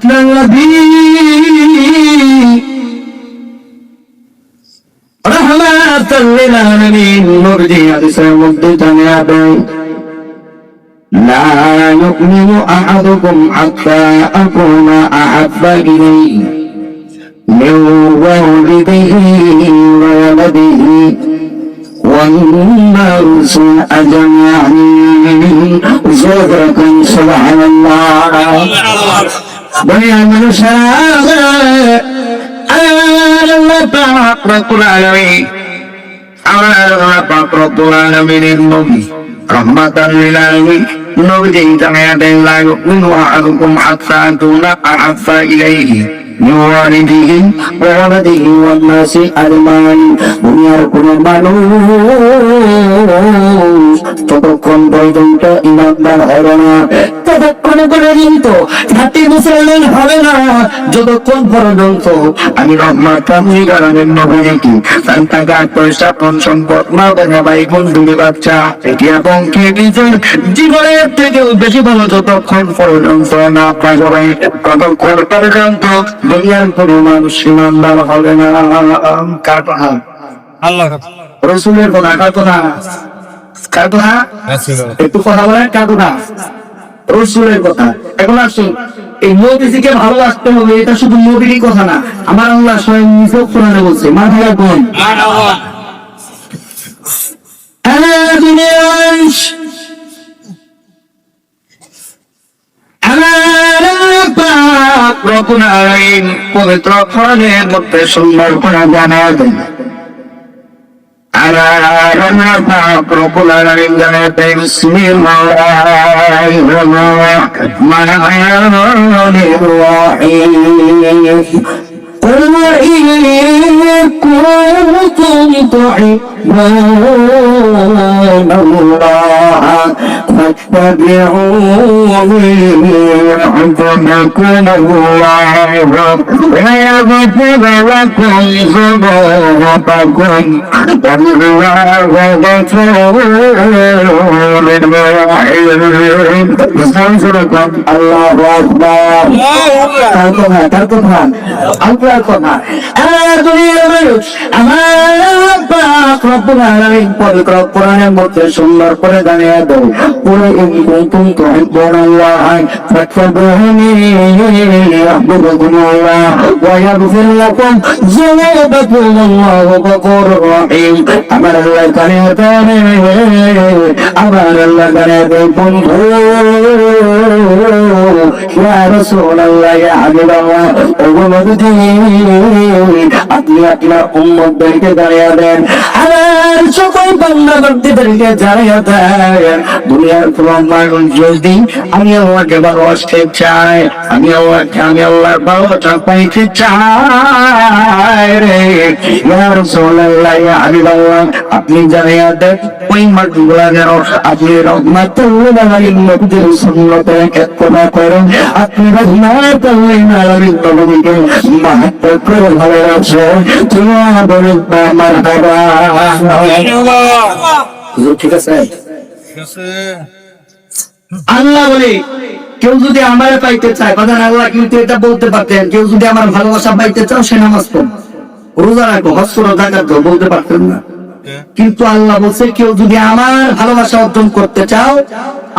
الذي رحمة للعالمين نرجي سيمددنا به لا يؤمن أحدكم حتى أكون أحب إليه من والده وولده والناس أجمعين زهركم سبحان الله بني المنشاء الله تعالى رب العالمين الله رب العالمين النبي رحمة للعالمين نبي تعالى لا يؤمن أحدكم حتى أكون أحب إليه من والده وولده والناس أجمعين দুনিয়ার কোন মানুষ ততক্ষণ পর্যন্ত ইমানদার হবে না, ততক্ষণ পর্যন্ত খাঁটি মুসলমান হবে না যতক্ষণ পর্যন্ত আমি রহমত কারণের নবীকে তার টাকা পয়সা ধন সম্পদ না দেয় ভাই বন্ধুরে বাচ্চা এটি এবং কে নিজের জীবনের থেকেও বেশি ভালো যতক্ষণ পর্যন্ত না পাবে ততক্ষণ পর্যন্ত দুনিয়ার কোনো মানুষ ইমানদার হবে না। কার কথা? আল্লাহ রাসূলের কথা। কার কথা? কার কথা? একটু কথা বলেন, কার কথা? রাসূলের কথা। এখন আসুন, এই নবীকে ভালোবাসতে হবে এটা শুধু নবীরই কথা না, আমার আল্লাহ স্বয়ং নিজে কোরআনে বলছে। মারহাবা কোন সুবহানাল্লাহ। রব্বুল আলামিন পবিত্র কোরআনের মধ্যে সুন্দর করে জানায় দেন। রব্বুল আলামিন জানায় দেন বিসমিল্লাহির রহমানির রহিম قل إن كنتم تحبون الله فاتبعوني يحببكم الله ويغفر لكم ذنوبكم والله غفور رحيم. الله أكبر. আল্লাহর কথা। আমার দুনিয়ার মানুষ আমার পাক রব্বুল আলামিন পবিত্র কোরআনের মধ্যে সুন্দর করে জানিয়ে দাও পুরো ইন কুনতুম তুহিব্বুনাল্লাহ ফাত্তাবিউনি ইউহিব্বুকুমুল্লাহ ওয়া ইয়াগফির লাকুম যুনুবাকুম আল্লাহু গফুরুর রহিম। আমার আল্লাহ জানিয়ে দেন, আমার আল্লাহ জানিয়ে দেন বন্ধু ইয়া রাসূলুল্লাহ ইয়া হাবিবাল্লাহ আপনি আপনার উম্মতদেরকে জানিয়ে দেন, আমার সকল বান্দাদেরকে জানিয়ে দেন দুনিয়ার কোন মানুষ যদি আমি আল্লাহকে ভালোবাসতে চাই, আমি আল্লাহর ভালোবাসা পাইতে চাই রে ইয়া রাসূলুল্লাহ ইয়া হাবিবাল্লাহ আপনি জানিয়ে দেন ওই মানুষগুলা যেন আপনি রহমাতুল আলামিন নবীর সুন্নতে ইত্তেবা করেন, আপনি রহমাতুল আলামিন নবীকে মাহাত্ম করে ভালোবাসে। তুমি বলেন মারহাবা। ঠিক আছে? আল্লাহ বলে কেউ যদি আমার পাইতে চায়, কথা আল্লাহ কিন্তু এটা বলতে পারতেন, কেউ যদি আমার ভালোবাসা পাইতে চাও সে নামাজ পড়ো, রোজা রাখো, হজ করো, যাকাত দাও, বলতে পারতেন না। কিন্তু আল্লাহ বলছে কেউ যদি আমার ভালোবাসা অর্জন করতে চাও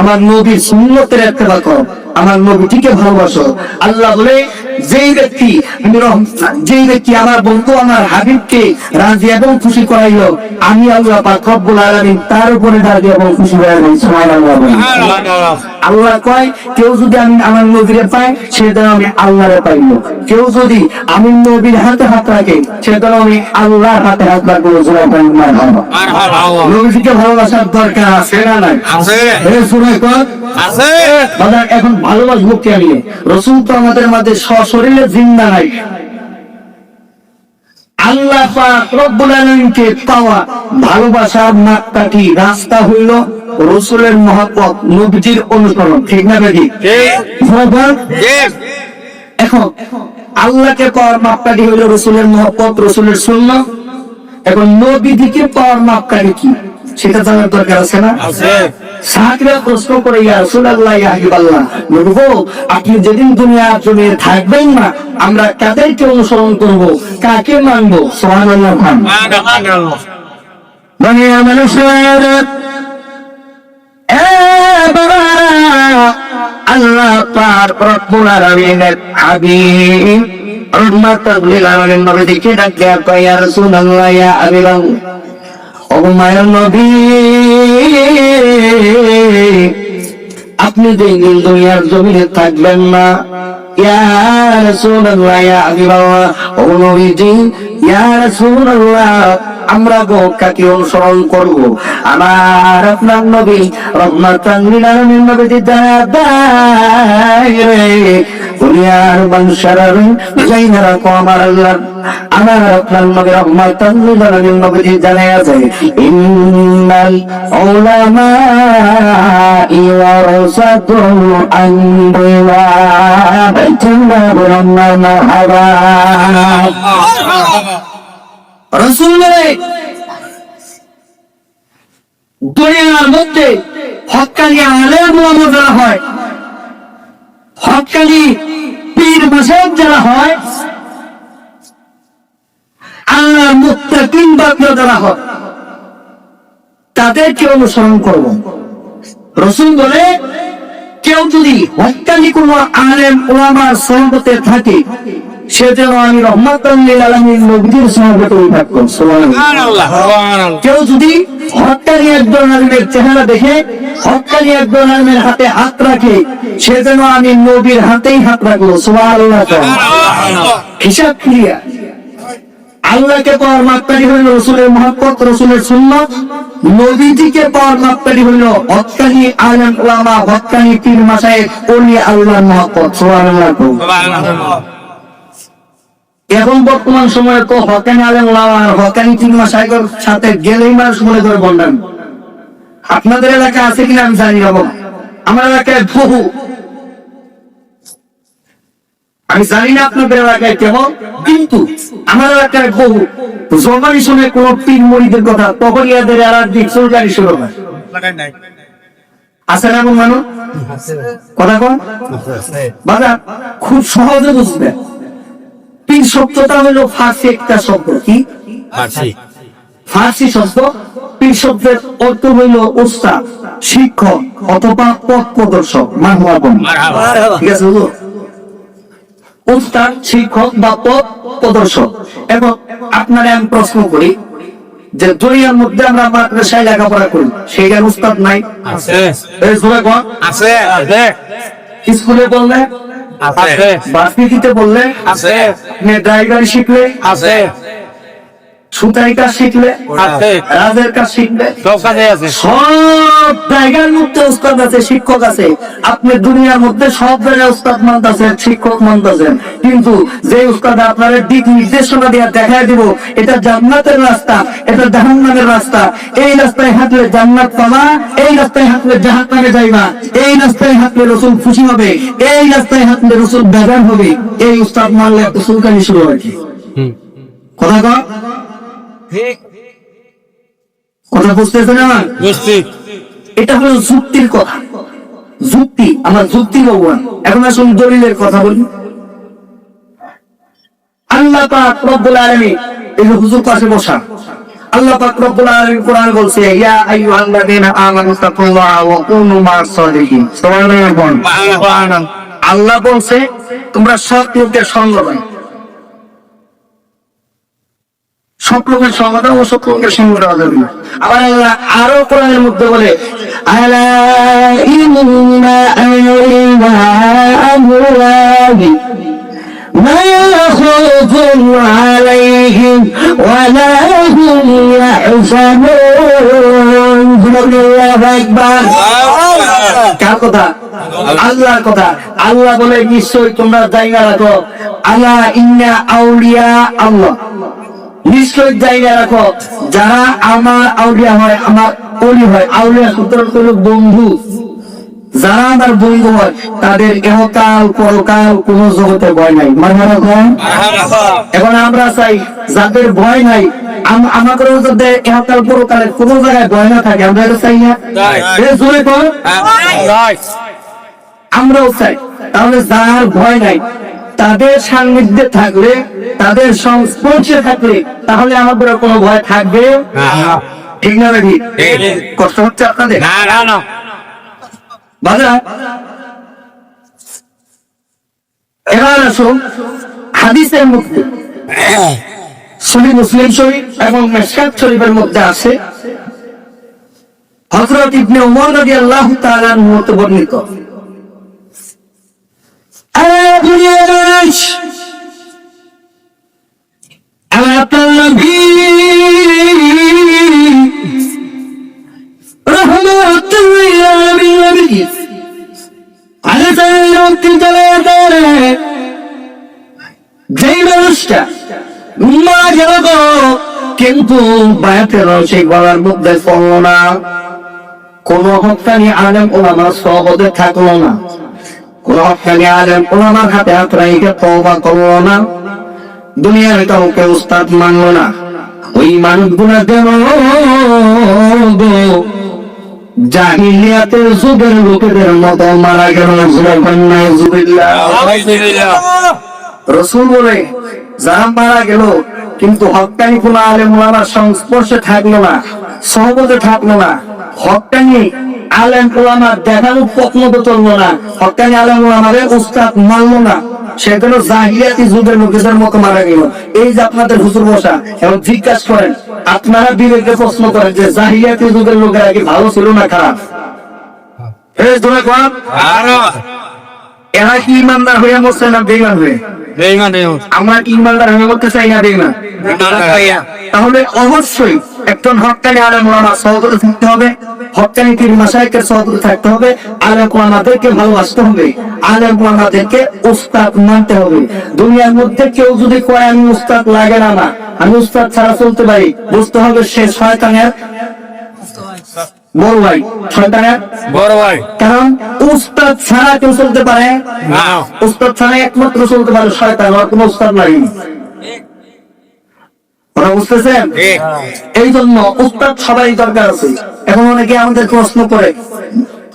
আমার নবীর সুন্নতের ইত্তেবা করো, আমার নবীকে ভালোবাসো। আল্লাহ বলে যেই ব্যক্তি আমার বন্ধু আমার হাবিবকে রাজি এবং খুশি করাইলো আমি আল্লাহ পাক রব্বুল আলামিন তার উপরে রাজি এবং খুশি হয়ে যাই। সুবহানাল্লাহ। আল্লাহ কয় কেউ যদি আমি আমার নবীরে পাই সে যেন আমি আল্লাহরে পাইলো, কেউ যদি আমি নবীর হাতে হাত রাখে সে যেন আমি আল্লাহর হাতে হাত রাখবো। নবীকে ভালোবাসার দরকার আছে না নাই? এখন ভালোবাসবো কে? আমি রাসূল তো আমাদের মাঝে সশরীরে জিন্দা নাই। আল্লাহ পাক রব্বুল আলামিনকে পাওয়া ভালোবাসার মাপকাঠি রাস্তা হইল রাসূলের মহব্বত, নবীজির অনুসরণ। ঠিক না বেদি? এখন আল্লাহকে পাওয়ার মাপকাঠি হইল রাসূলের মহব্বত, রাসূলের সুন্নাহ। এখন নবীজিকে পাওয়ার মাপকাঠি কি? সেটা জানার দরকার আছে না? সাহাবীরা প্রশ্ন করে, ইয়া রাসূলুল্লাহ, ইয়া হাবিবাল্লাহ, নবী গো, আপনি যেদিন দুনিয়ার জমিনে থাকবেন না, আমরা কাদেরকে অনুসরণ করব, কাকে মানবো? সুবহানাল্লাহ। দুনিয়ার মানুষের আল্লাহ পাক রব্বুল আলামিনের হাবিব রহমাতুল লিল আলামিন নবীকে ডাক দেয়া কয়, ইয়া রাসূলুল্লাহ, ইয়া হাবিবাল্লাহ, ও মায়ের নবী, আপনি যেদিন দুনিয়ার জমিনে থাকবেন না, ইয়া রাসূলুল্লাহ, ইয়া হাবিবাল্লাহ, ও নবীজি, ইয়া রাসূলুল্লাহ, আমরা কাকে অনুসরণ করব? আমার আপনার নবী রহমাতুল লিল আলামিন নবীজি দুনিয়ার মানুষেরা জাইনা রাখো, আমার আল্লাহ আমার আপনার নবী রহমাতুল লিল আলামিন নবীজি জানায়া যায়, ইন্নাল উলামা ওয়ারাসাতুল আনবিয়া, তোমরা বলো মারহাবা। রাসূল দুনিয়ার মধ্যে হক্কানি আলেম ওলামা যারা হয়, হক্কানি পীর মাশায়েখ যারা হয়, আল্লাহর মুত্তাকিন বান্দা যারা হয়, তাদেরকে অনুসরণ করব। রাসূল বলে, কেউ যদি হক্কানি কোন আলেম ওলামার সুহবতে থাকে, সে যেন আমি রহমাতুল লিল আলামিন নবীর সুহবতে থাকবো। সুবহানাল্লাহ। কেউ যদি হক্কানি একজন আলেমের চেহারা দেখে, হক্কানি একজন আলেমের হাতে হাত রাখে, সে যেন আমি নবীর হাতেই হাত রাখবো। সুবহানাল্লাহ। হিসাব ক্লিয়ার। আল্লাহকে পাওয়ার মাপকাঠি হইল রাসূলের মহব্বত, রাসূলের সুন্নাত। নবীজিকে পাওয়ার মাপকাঠি হইল হক্কানি আলেম ওলামা, হক্কানি পীর মাশায়েখ, ওলি আল্লাহর মহব্বত। সুবহানাল্লাহ। এখন বর্তমান সময়ে তো হক্কানি আলেম ওলামা আর হক্কানি পীর মাশায়েখের সাথে গেলেই মানুষ মনে করে বললেন। আপনাদের এলাকায় আছে কিনা আমি জানি না, আমার এলাকায় বহু, আমি জানি না আপনাদের এলাকায় কেমন, কিন্তু আমার এলাকায় বহু। যখনই শুনে কোন পীর মুরিদের কথা, তখন ইয়াদের আলাদা চুলকানি শুরু হয়। আছে না এমন মানুষ? কথা কন বাবা, খুব সহজে বুঝবে। পীর শব্দটা হলো ফার্সি একটা শব্দ। কি ফার্সি শব্দ? পীর শব্দের অর্থ হইল উস্তাদ, শিক্ষক অথবা পথ প্রদর্শক। ঠিক আছে, উস্তাদ, শিক্ষক বা পথ প্রদর্শক। এবং আপনারা আমি প্রশ্ন করি যে দুনিয়ার মধ্যে আমরা মাদ্রাসায় লেখাপড়া করি, সেইখানে উস্তাদ নাই? স্কুলে বললে আছে, বাসিতে বললে আছে, ড্রাইভারি শিখলে আছে, সুতাই কাজ শিখলে আছে, রাজের কাজ শিখলে সব কাজে আছে। সব জায়গার মধ্যে উস্তাদ আছে, শিক্ষক আছে। আপনি দুনিয়ার মধ্যে সব জায়গায় উস্তাদ মানতেছেন, শিক্ষক মানতেছেন, কিন্তু যে উস্তাদ আপনার দিক নির্দেশনা দিয়ে দেখায় দিব এটা জান্নাতের রাস্তা, এটা জাহান্নামের রাস্তা, এই রাস্তায় হাঁটলে জান্নাত পাবা, এই রাস্তায় হাঁটলে জাহান্নামে যাইবা, এই রাস্তায় হাঁটলে রাসূল খুশি হবে, এই রাস্তায় হাঁটলে রাসূল বেজার হবে, এই উস্তাদ মানলে চুলকানি শুরু হয়। কথা কয় কথা বুঝতেছেন? আমার এটা হলো যুক্তির কথা, যুক্তি। আমার যুক্তি ভগবান। এখন আসুন দলিলের কথা বলি। আল্লাহ পাক রব্বুল আলামিন, এই যে হুজুর পাশে বসা, আল্লাহ পাক রব্বুল আলামিন কোরআন বলছে, ইয়া আইয়ুহাল্লাযীনা আমানু তাকুল্লাহা ওয়া কুনু মা'আস সাদিকিন। সুবহানাল্লাহ। আল্লাহ বলছে তোমরা সৎ লোকদের সঙ্গ দাও। সব লোকের সমাধান ও সব লোকের সঙ্গে দেওয়া যাবে না। আবার আল্লাহ আরো কোরআনের মধ্যে বলে, আলা ইন্না আমওয়ালি মা খাউফুন আলাইহিম ওয়া লা হুম ইয়াহজানুন। আল্লাহু আকবার। কার কথা? আল্লাহর কথা। আল্লাহ বলে নিশ্চয় তোমরা জায়গা রাখো, আলা ইন্না আউলিয়া আল্লাহ, নিশ্চয় জায়গা রাখো যারা আমার আউলিয়া হয়, আমার ওলি হয়। আউলিয়া সূত্র হলো বন্ধু, যারা আমার বন্ধু হয় তাদের ইহকাল পরকাল কোন জগতে ভয় নাই। এখন আমরা চাই যাদের ভয় নাই, আমাদের যদি ইহকাল পরকালের কোন জায়গায় ভয় না থাকে, আমরা এটা চাই না? আমরাও চাই। তাহলে যার ভয় নাই তাদের সান্নিধ্যে থাকলে, তাদের সংস্পর্শে থাকলে, তাহলে আমাদের কোনো ভয় থাকবে? ঠিক না নাকি? কষ্ট হচ্ছে আপনাদের? বাজার এবার আসুন হাদিসের মধ্যে, সহিহ মুসলিম শরীফ এবং মিশকাত শরীফের মধ্যে আছে, হযরত ইবনে ওমর রাদিয়াল্লাহু তাআলা আনহু হতে বর্ণিত, আমার আপনার নবী রহমাতুল লিল আলামিন যেই মানুষটা মারা গেল গো, কিন্তু বায়াতের সেই গলার মধ্যে পড়লো না, কোন হক্কানি আলেম ওলামার সহবতে থাকলো না, কোন হক্কানি আলেম ওলামার হাতে হাত রেখে তওবা করলো না, দুনিয়ার কাউকে উস্তাদ মানলো না, ওই মানুষগুলা যেন জাহিলিয়াতের যুগের লোকেদের মতো মারা গেল। রাসূল বলে যারা মারা গেল কিন্তু হক্কানি কোন আলেম ওলামার সংস্পর্শে থাকলো না, সহবতে থাকলো না, হক্কানি আলেম ওলামার দেখানো পথ মতো চললো না, হক্কানি আলেম ওলামারে উস্তাদ মানলো না, সেগুলো জাহিলিয়াতি যুগের লোকেদের মতো মারা গেল। এই যে আপনাদের হুজুর বসা এবং জিজ্ঞাসা করেন, আপনারা বিবেকে প্রশ্ন করেন যে জাহিলিয়াতি যুগের লোকেরা কি ভালো ছিল না খারাপ? এরা কি ইমানদার হয়ে মরছে না বেঈমান হয়ে? আমরা কি ইমানদার হয়ে মরতে চাই না বেঈমান? তাহলে অবশ্যই একজন হক্কানি আলেম ওলামার সহবতে থাকতে হবে, হক্কানি পীর মাশায়েখের সহবতে থাকতে হবে, আলেম ওলামাদেরকে ভালোবাসতে হবে, আলেম ওলামাদেরকে উস্তাদ মানতে হবে। দুনিয়ার মধ্যে কেউ যদি কয় আমি উস্তাদ লাগে না, আমি উস্তাদ ছাড়া চলতে পারি, বুঝতে হবে সে শয়তানের বড় ভাই, শয়তানের বড় ভাই। কারণ উস্তাদ ছাড়া কেউ চলতে পারে না, উস্তাদ ছাড়া একমাত্র চলতে পারে শয়তান, আর কোনো উস্তাদ নাই। বুঝতেছেন? এই জন্য উস্তাদ সবাই দরকার আছে। এখন অনেকে আমাদের প্রশ্ন করে,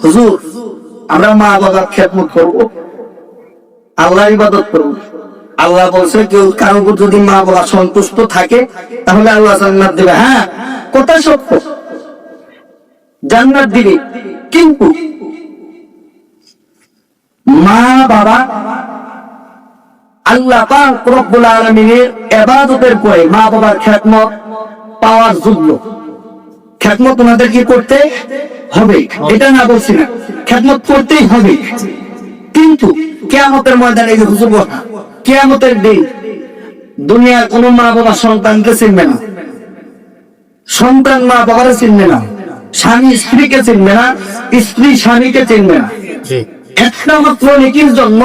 হুজুর আমরা মা বাবার খেদমত করবো, আল্লাহ ইবাদত করবো, আল্লাহ বলছে কেউ কারো যদি মা বাবা সন্তুষ্ট থাকে তাহলে আল্লাহ জান্নাত দেবে। হ্যাঁ, কথা সত্য, জান্নাত দিবে, কিন্তু মা বাবা আল্লাহ পাক রব্বুল আলামিনের ইবাদতের পরে মা বাবার খেদমত পাওয়ার যোগ্য। খেদমত ওনাদের কি করতে হবে, এটা না বলছি না, খেদমত করতেই হবে। কিন্তু কিয়ামতের ময়দানে এই হুজুর বলা, কিয়ামতের দিন দুনিয়ার কোন মা বাবা সন্তানকে চিনবে না, সন্তান মা বাবারে চিনবে না, স্বামী স্ত্রীকে চিনবে না, স্ত্রী স্বামীকে চিনবে না। একটা মাত্র নেকির জন্য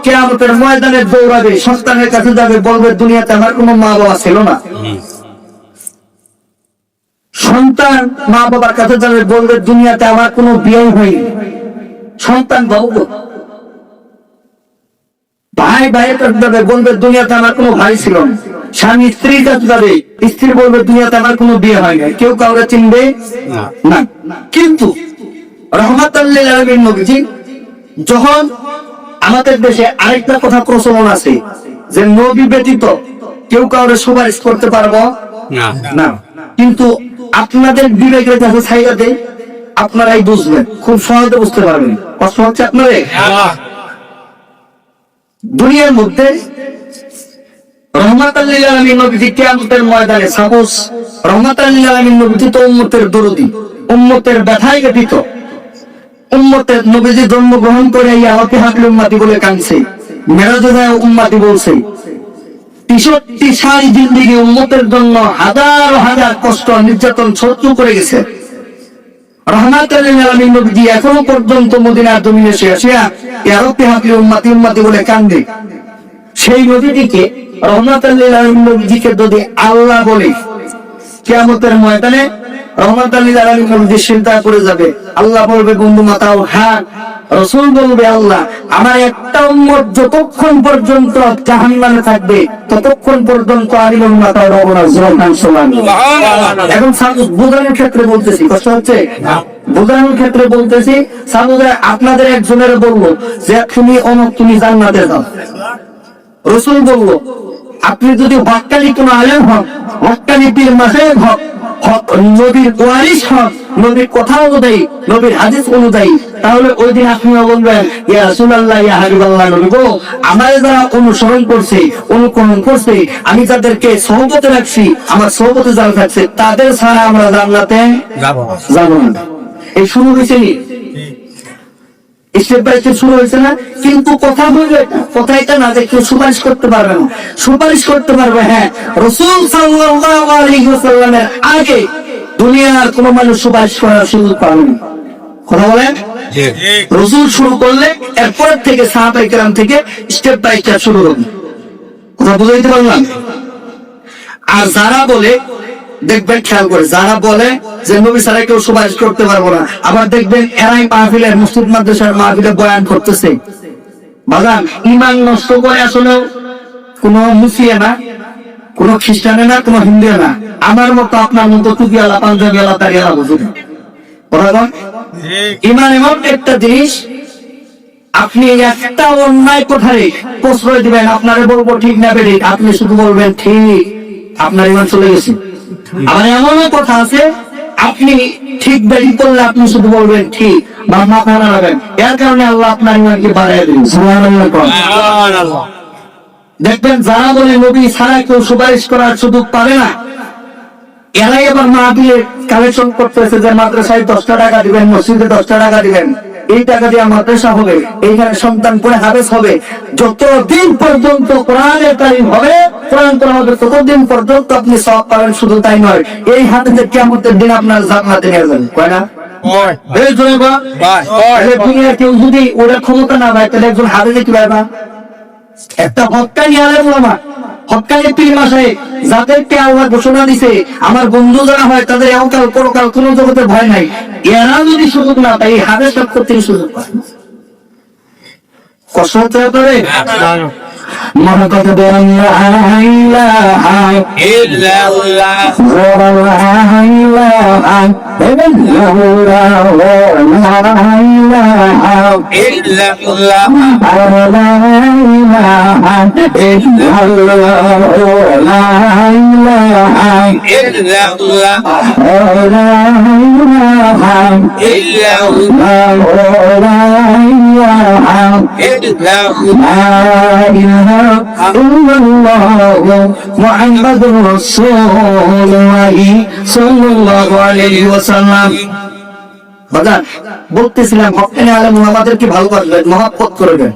কিয়ামতের ময়দানে দৌড়াবে, সন্তানের কাছে যাবে, বলবে দুনিয়াতে আমার কোনো মা বাবা ছিল না। সন্তান মা বাবার কাছে যাবে, বলবে দুনিয়াতে আমার কোনো বিয়ে হয়নি। সন্তান বলবে, ভাই ভাইয়ের কাছে যাবে, বলবে দুনিয়াতে আমার কোনো ভাই ছিল না। স্বামী স্ত্রীর কাছে যাবে, স্ত্রী বলবে দুনিয়াতে আমার কোনো বিয়ে হয় না। কেউ কাউকে চিনবে না। কিন্তু রাহমাতুল লিল আলামিন নবীজি যখন, আমাদের দেশে আরেকটা কথা প্রচলন আছে যে নবী ব্যতীত কেউ কাউকে সুপারিশ করতে পারবো না, কিন্তু আপনাদের বিবেকের কাছে ছাইয়া দেয়, আপনারাই বুঝবেন, খুব সহজে বুঝতে পারবেন। কষ্ট হচ্ছে আপনাদের? দুনিয়ার মধ্যে রহমাতুল লিল আলামিন নবীজি কিয়ামতের ময়দানে সাপোজ রহমাতুল লিল আলামিন নবীজি তো উম্মতের দরদি, উম্মতের ব্যথায় ব্যতীত, উম্মতের নবীজি জন্মগ্রহণ করে আমাকে হাকলে উম্মতি বলে কাঁদছে, মেরাজে যায় উম্মতি বলছে। ৬৩ সাল জিন্দেগি উম্মতের জন্য হাজার হাজার কষ্ট নির্যাতন সহ্য করে গেছে। রহমাতুল লিল আলামিন নবীজি এখনো পর্যন্ত মদিনার জমিনে এসে আসিয়া ইয়ারব্বি হাকলে উম্মতি উম্মতি বলে কান্দে। সেই নবীটিকে রহমাতুল লিল আলামিন নবীজিকে যদি আল্লাহ বলে, কিয়ামতের ময়দানে রহমাতুল লিল আলামিন নবীজি চিন্তা করে যাবে, আল্লাহ বলবে বন্ধু মাতাও, হ্যাঁ রাসূল বলবে আল্লাহ আমার একটা উম্মত যতক্ষণ পর্যন্ত জাহান্নামে থাকবে ততক্ষণ পর্যন্ত আমি উম্মতটা রব না। সুবহানাল্লাহ। এখন বোঝানোর ক্ষেত্রে বলতেছি, কষ্ট হচ্ছে বোঝানোর ক্ষেত্রে বলতেছি। সাহাবারা আপনাদের একজনের বললো যে তুমি অমুক তুমি জান্নাতে যাও। রাসূল বলল আপনি যদি হক্কানি কোন আলেম হন, হক্কানি পীর মাশায়েখ হন, নবীর ওয়ারিস হন, নবীর কথা অনুযায়ী, নবীর হাদিস অনুযায়ী, তাহলে ওই দিন আপনিও বলবেন ইয়া রাসূলুল্লাহ ইয়া হাবিবাল্লাহ, নবী গো আমাদের যারা অনুসরণ করছে, অনুকরণ করছে, আমি যাদেরকে সহবতে রাখছি, আমার সহবতে যারা থাকছে তাদের ছাড়া আমরা জান্নাতে যাব না। এই শুরু হয়েছে স্টেপ বাই স্টেপ শুরু হয়েছে না? কিন্তু কথা বলবে, কথা এটা না যে কেউ সুপারিশ করতে পারবে না। সুপারিশ করতে পারবে হ্যাঁ, রাসূল সাল্লাল্লাহু আলাইহি ওয়াসাল্লামের আগে দুনিয়ার কোন মানুষ সুপারিশ করার সুযোগ পাবে না। কথা বলেন, রাসূল শুরু করলে এরপর থেকে সাহাবায়ে কেরাম থেকে স্টেপ বাই স্টেপ শুরু হবে। কথা বুঝাইতে পারলাম? আর যারা বলে দেখবেন, খেয়াল করে, যারা বলে যে নবী ছাড়া কেউ সুপারিশ করতে পারবো না, আবার দেখবেন এরাই মাহফিলে, মসজিদ মাদ্রাসার মাহফিলে বয়ান করতেছে। বাজান ঈমান নষ্ট করে আসলে কোন মুসলিম না, কোন খ্রিস্টানে না, কোন হিন্দু না, আমার মতো আপনার মতো টুপিওয়ালা পাঞ্জাবিওয়ালা দাড়িওয়ালা বুঝে না। ঈমান এমন একটা জিনিস, আপনি একটা অন্যায় কোথায় প্রশ্রয় দিবেন, আপনারে বলবো ঠিক না বেঠিক, আপনি শুধু বলবেন ঠিক, আপনার ঈমান চলে গেছে। আবার এমনও কথা আছে আপনি ঠিক বেঠিক করলে আপনি শুধু বলবেন ঠিক বা মাথা নাড়াবেন, এর কারণে আল্লাহ আপনার ঈমানকে বাড়ায় দিবেন। সুবহানাল্লাহ। দেখবেন যারা বলে নবী ছাড়া কেউ সুপারিশ করার সুযোগ পাবে না, এরাই আবার মাহফিলে কালেকশন করতেছে যে মাদ্রাসায় 10টা টাকা দিবেন, মসজিদে 10টা টাকা দিবেন, এই টাকা দিয়ে মাদ্রাসা হবে, এইখানে সন্তান পড়ে হাফেজ হবে। যতদিন পর্যন্ত কোরআনের তালিম হবে, কোরআন পড়া হবে, ততদিন পর্যন্ত আপনি সওয়াব পাবেন। শুধু তাই নয়, এই হাদিসে কিয়ামতের দিন আপনার জান্নাতে নিয়ে যাবেন। কয় না? এই জন্য দুনিয়া কেউ যদি ওরা ক্ষমতা না পায় তাহলে একজন হাদিসে কি পায়? একটা হক্কানি আলেম ওলামা, হক্কানি পীর মাশায়েখ, যাদেরকে আল্লাহ ঘোষণা দিছে আমার বন্ধু যারা হয় তাদের এহকাল পরকাল কোন জগতে ভয় নাই, এরা যদি সুযোগ না পায় এই হাদিস করতে সুযোগ পায়। কষ্ট হতে পারে মনে কথা বলেন লা ইলাহা ইল্লাল্লাহ লা ইলাহা ইল্লাল্লাহ লা ইলাহা ইল্লাল্লাহ লা ইলাহা ইল্লাল্লাহ লা ইলাহা ইল্লাল্লাহ লা ইলাহা ইল্লাল্লাহ লা ইলাহা ইল্লাল্লাহ মুহাম্মাদুর রাসূলুল্লাহ সাল্লাল্লাহু আলাইহি ওয়াসাল্লাম। বাজার বলতেছিলাম হক্কানি আলেম আমাদেরকে ভালোবাসবেন, মহব্বত করবেন।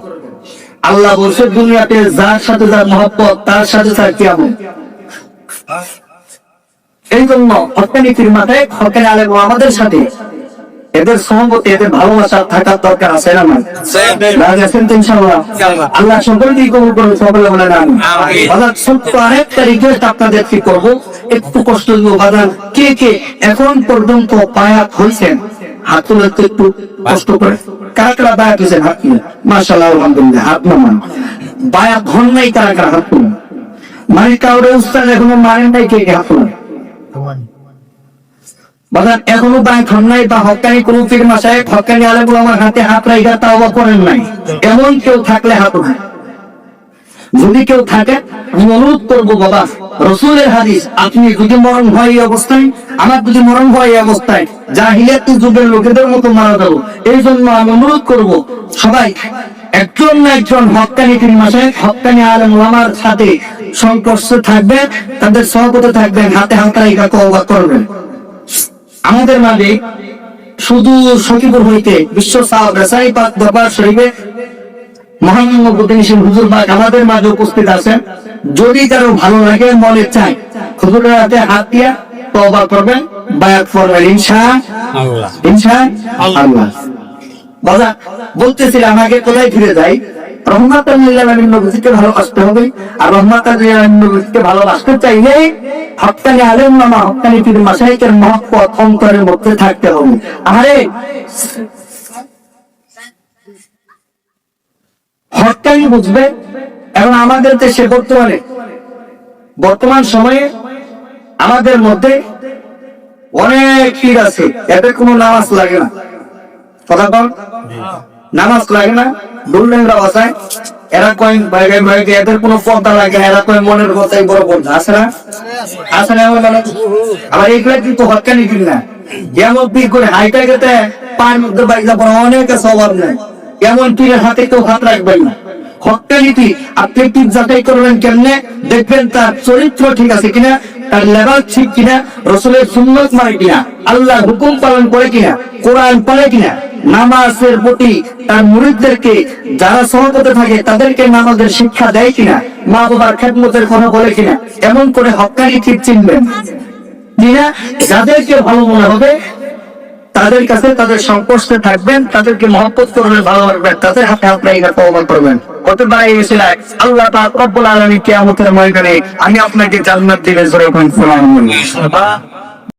আল্লাহ বলছে দুনিয়াতে যার সাথে যার মহব্বত তার সাথে তার কিয়ামত। এই জন্য হক্কানি পীর মাশায়েখ, হক্কানি আলেম আমাদের সাথে এদের সহমতে, এদের ভালোবাসা থাকার দরকার আছে না? ইনশাআল্লাহ আল্লাহ সকলকেই কবুল করুন, সকলে বলেন আমিন। বাজার ছোট্ট আরেকটা রিকোয়েস্ট আপনাদেরকে করবো, একটু কষ্ট দিব। বাজার কে কে এখন পর্যন্ত বায়াত হয়েছেন হাত তুলে একটু কষ্ট করে। কারা কারা বায়াত হয়েছেন হাত তুলে? মাশাআল্লাহ আলহামদুলিল্লাহ, হাত নামান। বায়াত হন নাই কারা কারা হাত তুলে? মানে কাউরে উস্তাদ এখনো মানেন নাই, কে কে হাত তুলে? বাজার এখনো বায়াত হন নাই বা হক্কানি কোন পীর মাশায়েখ, হক্কানি আলেম ওলামার হাতে হাত রাইখা তাওবা করেন নাই, এমন কেউ থাকলে হাত উঠান। যদি কেউ থাকে আমি অনুরোধ করবো, বাবা রাসূলের হাদিস, আপনি যদি মরণ হয় এই অবস্থায়, আমার যদি মরণ হয় এই অবস্থায়, জাহিলিয়াত যুগের লোকেদের মতো মারা যাবো। এই জন্য আমি অনুরোধ করবো সবাই একজন না একজন হক্কানি পীর মাশায়েখ, হক্কানি আলেম ওলামার সাথে সংস্পর্শে থাকবেন, তাদের সহবতে থাকবেন, হাতে হাত রাইখা তওবা করবেন। আমাদের মাঝে শুধু সখীপুর হইতে বিশ্ব সাহাবায়ে পাক দরবার শরীফে মহান মুফতি হুজুর পাক আমাদের মাঝে উপস্থিত আছেন। যদি কারো ভালো লাগে, মনে চায়, হুজুরের হাতে হাত দিয়া তওবা করবেন, বায়াত করবেন ইনশাআল্লাহ। ইনশাআল্লাহ। বাবা বলতেছিলাম আগে কোথায় ফিরে যাই, রহমাতুল লিল আলামিন নবীকে ভালোবাসতে হবে। আর রহমাতুল লিল আলামিন নবীকে ভালোবাসতে চাইলে হক্কানি আলেম ওলামা, হক্কানি পীর মাশায়েখের মহব্বত অন্তরের মধ্যে থাকতে হবে। আরে হকটাই বুঝবে। এবং আমাদের দেশে বর্তমান সময়ে আমাদের মধ্যে অনেক পীর আছে, এদের কোনো নামাজ লাগে না। কথা বল, নামাজ লাগে না, দুললেনরা বাসায়, এরা কয়েন বাইরে বাইরে, এদের কোনো পর্দা লাগে না, এরা কয়েন মনের কথাই বড় পর্দা আছে না, আছে না? আবার এইগুলা কিন্তু হকানি পীর না। যেমন পীর করে হাইটা গেতে পায়ের মধ্যে বাইজা পড়া অনেকে স্বভাব নেই, এমন পীরের হাতে কেউ হাত রাখবেন না। হকানিটি আপনি পীর যাচাই করবেন কেমনে? দেখবেন তার চরিত্র ঠিক আছে কিনা, তার লেভেল ঠিক কিনা, রসুলের সুন্নত মানে কিনা, আল্লাহ হুকুম পালন করে কিনা, কোরআন পড়ে কিনা, নামাজের প্রতি তার মুরিদদেরকে যারা সহবতে থাকে তাদেরকে নামাজের শিক্ষা দেয় কিনা, মা বাবার খেদমতের কথা বলে কিনা, এমন করে হক্কানি ঠিক চিনবেন। যাদেরকে ভালো মনে হবে তাদের কাছে, তাদের সংস্পর্শে থাকবেন, তাদেরকে মহব্বত করবেন, ভালোবাসবেন, তাদের হাতে হাত রেখে তওবা করবেন। কত বারে এসেছিলেন আল্লাহ পাক রব্বুল আলামিন কিয়ামতের ময়দানে আমি আপনাকে জান্নাত দিবেন, জোরে বলুন সুবহানাল্লাহ।